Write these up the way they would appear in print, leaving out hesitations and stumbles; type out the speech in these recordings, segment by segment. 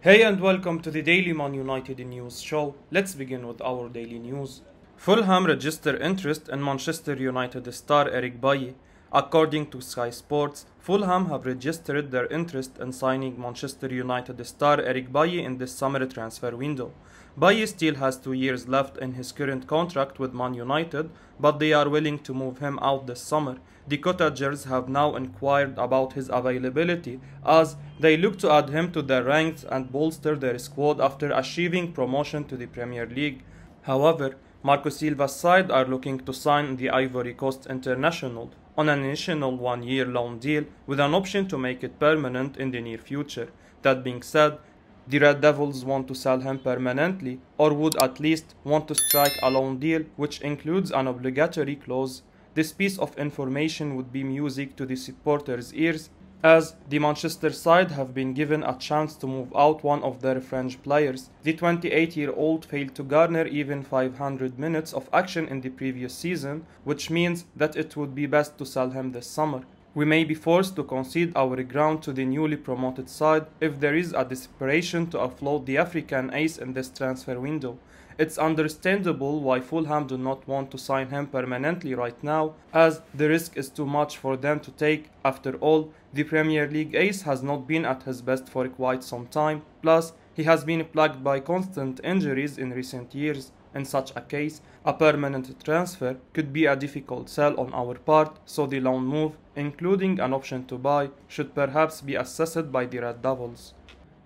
Hey and welcome to the Daily Man United News Show. Let's begin with our daily news. Fulham register interest in Manchester United star Eric Bailly. According to Sky Sports, Fulham have registered their interest in signing Manchester United star Eric Bailly in this summer transfer window. Bailly still has 2 years left in his current contract with Man United, but they are willing to move him out this summer. The Cottagers have now inquired about his availability as they look to add him to their ranks and bolster their squad after achieving promotion to the Premier League. However, Marco Silva's side are looking to sign the Ivory Coast international on an initial 1-year loan deal with an option to make it permanent in the near future. That being said, the Red Devils want to sell him permanently or would at least want to strike a loan deal which includes an obligatory clause. This piece of information would be music to the supporters' ears as the Manchester side have been given a chance to move out one of their French players. The 28-year-old failed to garner even 500 minutes of action in the previous season, which means that it would be best to sell him this summer. We may be forced to concede our ground to the newly promoted side if there is a desperation to offload the African ace in this transfer window. It's understandable why Fulham do not want to sign him permanently right now, as the risk is too much for them to take. After all, the Premier League ace has not been at his best for quite some time, plus he has been plagued by constant injuries in recent years. In such a case, a permanent transfer could be a difficult sell on our part, so the loan move, including an option to buy, should perhaps be assessed by the Red Devils.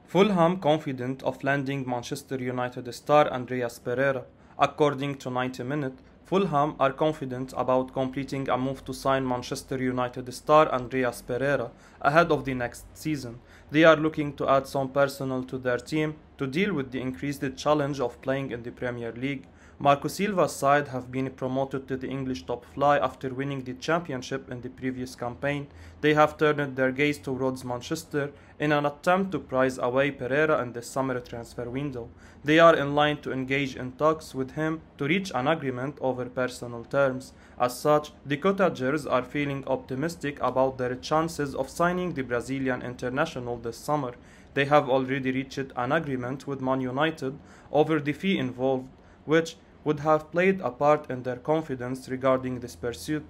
Fulham confident of landing Manchester United star Andreas Pereira. According to 90 Minutes, Fulham are confident about completing a move to sign Manchester United star Andreas Pereira ahead of the next season. They are looking to add some personnel to their team to deal with the increased challenge of playing in the Premier League. Marco Silva's side have been promoted to the English top flight after winning the championship in the previous campaign. They have turned their gaze towards Manchester in an attempt to prize away Pereira in the summer transfer window. They are in line to engage in talks with him to reach an agreement over personal terms. As such, the Cottagers are feeling optimistic about their chances of signing the Brazilian international this summer. They have already reached an agreement with Man United over the fee involved, which would have played a part in their confidence regarding this pursuit.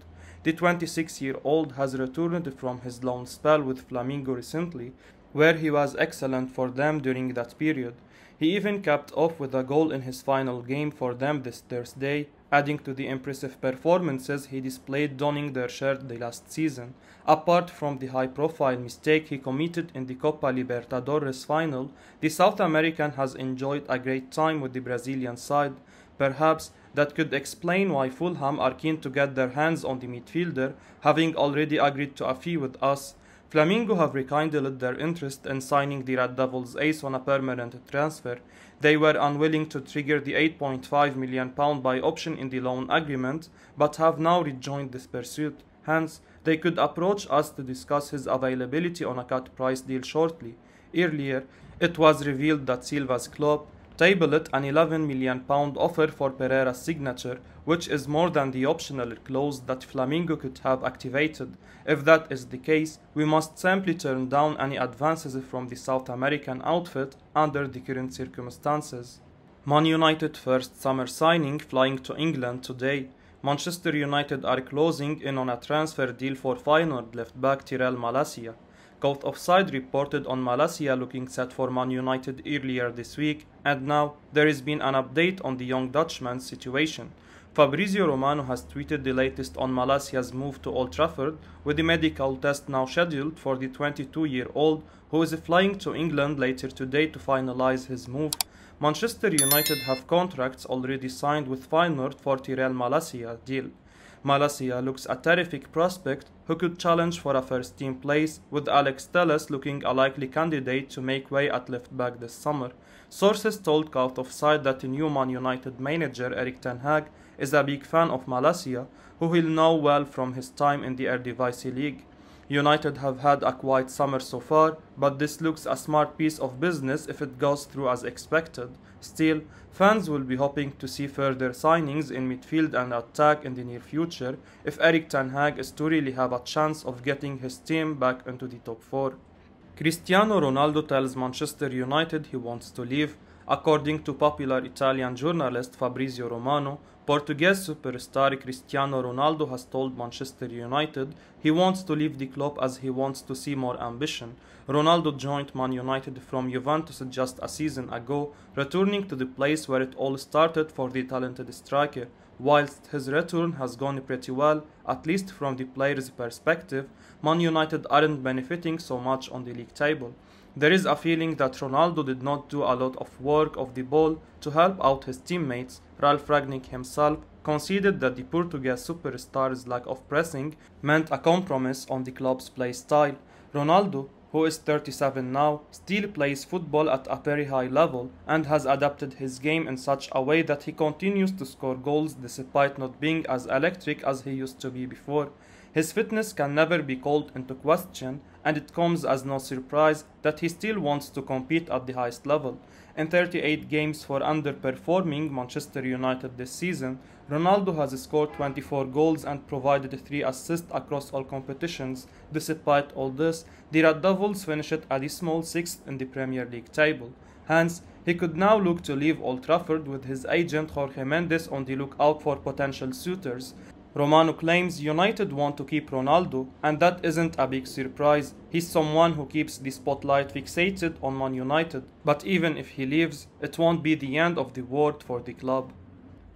The 26-year-old has returned from his loan spell with Flamengo recently, where he was excellent for them during that period. He even capped off with a goal in his final game for them this Thursday, adding to the impressive performances he displayed donning their shirt the last season. Apart from the high-profile mistake he committed in the Copa Libertadores final, the South American has enjoyed a great time with the Brazilian side. Perhaps that could explain why Fulham are keen to get their hands on the midfielder, having already agreed to a fee with us. Flamengo have rekindled their interest in signing the Red Devils ace on a permanent transfer. They were unwilling to trigger the £8.5 million buy option in the loan agreement, but have now rejoined this pursuit. Hence, they could approach us to discuss his availability on a cut price deal shortly. Earlier, it was revealed that Silva's club tabled an £11 million offer for Pereira's signature, which is more than the optional clause that Flamengo could have activated. If that is the case, we must simply turn down any advances from the South American outfit under the current circumstances. Man United first summer signing flying to England today. Manchester United are closing in on a transfer deal for Feyenoord left-back Tyrell Malacia. Court Offside reported on Malacia looking set for Man United earlier this week, and now there has been an update on the young Dutchman's situation. Fabrizio Romano has tweeted the latest on Malacia's move to Old Trafford, with the medical test now scheduled for the 22-year-old, who is flying to England later today to finalize his move. Manchester United have contracts already signed with Feyenoord for Tyrell Malacia deal. Malacia looks a terrific prospect who could challenge for a first-team place, with Alex Telles looking a likely candidate to make way at left-back this summer. Sources told Court Offside that the new Man United manager Erik ten Hag is a big fan of Malacia, who he'll know well from his time in the Eredivisie League. United have had a quiet summer so far, but this looks a smart piece of business if it goes through as expected. Still, fans will be hoping to see further signings in midfield and attack in the near future if Erik ten Hag is to really have a chance of getting his team back into the top 4. Cristiano Ronaldo tells Manchester United he wants to leave. According to popular Italian journalist Fabrizio Romano, Portuguese superstar Cristiano Ronaldo has told Manchester United he wants to leave the club as he wants to see more ambition. Ronaldo joined Man United from Juventus just a season ago, returning to the place where it all started for the talented striker. Whilst his return has gone pretty well, at least from the player's perspective, Man United aren't benefiting so much on the league table. There is a feeling that Ronaldo did not do a lot of work off the ball to help out his teammates. Ralf Rangnick himself conceded that the Portuguese superstar's lack of pressing meant a compromise on the club's play style. Ronaldo, who is 37 now, still plays football at a very high level and has adapted his game in such a way that he continues to score goals despite not being as electric as he used to be before. His fitness can never be called into question, and it comes as no surprise that he still wants to compete at the highest level. In 38 games for underperforming Manchester United this season, Ronaldo has scored 24 goals and provided 3 assists across all competitions. Despite all this, the Red Devils finished a dismal 6th in the Premier League table. Hence, he could now look to leave Old Trafford with his agent Jorge Mendes on the lookout for potential suitors. Romano claims United want to keep Ronaldo, and that isn't a big surprise. He's someone who keeps the spotlight fixated on Man United, but even if he leaves, it won't be the end of the world for the club.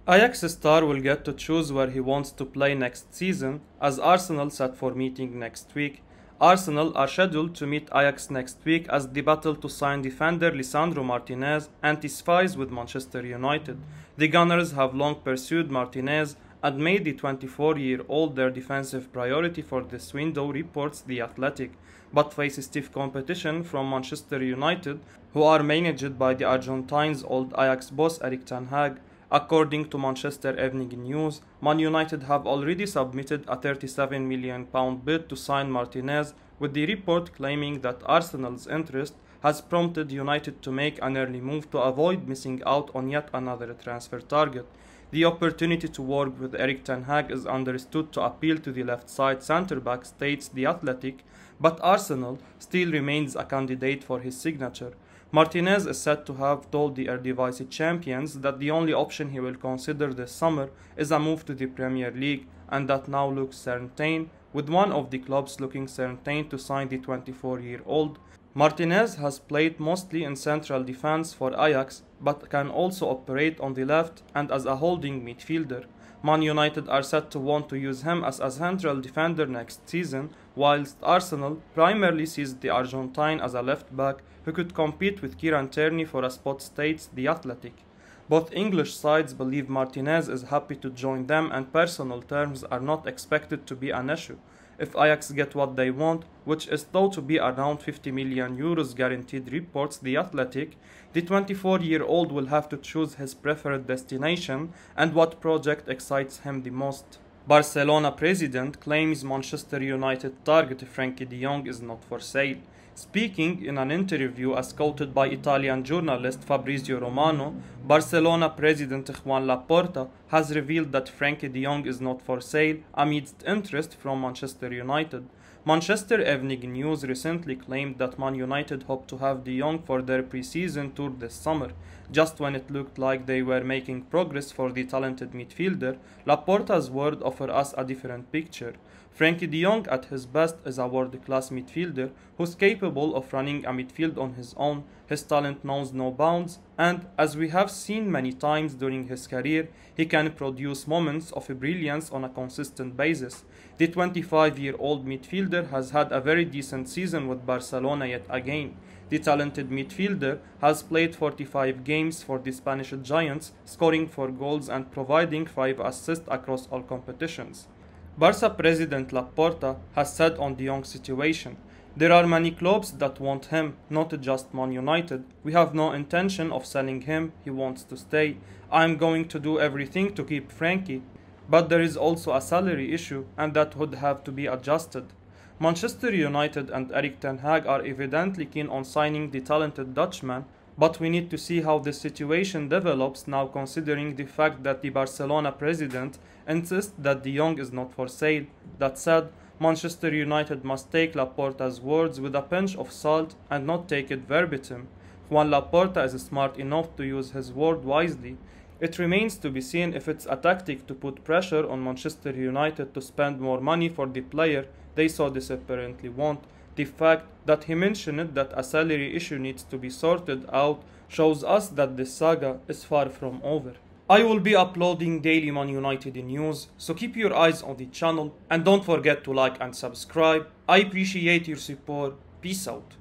Ajax star will get to choose where he wants to play next season, as Arsenal set for meeting next week. Arsenal are scheduled to meet Ajax next week as the battle to sign defender Lisandro Martinez intensifies with Manchester United. The Gunners have long pursued Martinez and made the 24-year-old their defensive priority for this window, reports The Athletic, but face stiff competition from Manchester United, who are managed by the Argentine's old Ajax boss Erik ten Hag. According to Manchester Evening News, Man United have already submitted a £37 million bid to sign Martinez, with the report claiming that Arsenal's interest has prompted United to make an early move to avoid missing out on yet another transfer target. The opportunity to work with Erik ten Hag is understood to appeal to the left side centre-back, states The Athletic, but Arsenal still remains a candidate for his signature. Martinez is said to have told the Eredivisie champions that the only option he will consider this summer is a move to the Premier League, and that now looks certain, with one of the clubs looking certain to sign the 24-year-old. Martinez has played mostly in central defense for Ajax, but can also operate on the left and as a holding midfielder. Man United are said to want to use him as a central defender next season, whilst Arsenal primarily sees the Argentine as a left back who could compete with Kieran Tierney for a spot, states The Athletic. Both English sides believe Martinez is happy to join them, and personal terms are not expected to be an issue. If Ajax get what they want, which is thought to be around €50 million guaranteed, reports The Athletic, the 24-year-old will have to choose his preferred destination and what project excites him the most. Barcelona president claims Manchester United target Frenkie de Jong is not for sale. Speaking in an interview as quoted by Italian journalist Fabrizio Romano, Barcelona president Juan Laporta has revealed that Frenkie de Jong is not for sale amidst interest from Manchester United. Manchester Evening News recently claimed that Man United hoped to have de Jong for their pre-season tour this summer. Just when it looked like they were making progress for the talented midfielder, Laporta's word offered us a different picture. Frenkie de Jong at his best is a world-class midfielder who's capable of running a midfield on his own. His talent knows no bounds, and as we have seen many times during his career, he can produce moments of brilliance on a consistent basis. The 25-year-old midfielder has had a very decent season with Barcelona yet again. The talented midfielder has played 45 games for the Spanish Giants, scoring 4 goals and providing 5 assists across all competitions. Barca president Laporta has said on de Jong's situation, "There are many clubs that want him, not just Man United. We have no intention of selling him, he wants to stay. I am going to do everything to keep Frenkie. But there is also a salary issue, and that would have to be adjusted." Manchester United and Erik ten Hag are evidently keen on signing the talented Dutchman, but we need to see how this situation develops now, considering the fact that the Barcelona president insists that de Jong is not for sale. That said, Manchester United must take Laporta's words with a pinch of salt and not take it verbatim. Juan Laporta is smart enough to use his word wisely. It remains to be seen if it's a tactic to put pressure on Manchester United to spend more money for the player they so desperately want. The fact that he mentioned that a salary issue needs to be sorted out shows us that this saga is far from over. I will be uploading daily Man United news, so keep your eyes on the channel and don't forget to like and subscribe. I appreciate your support. Peace out.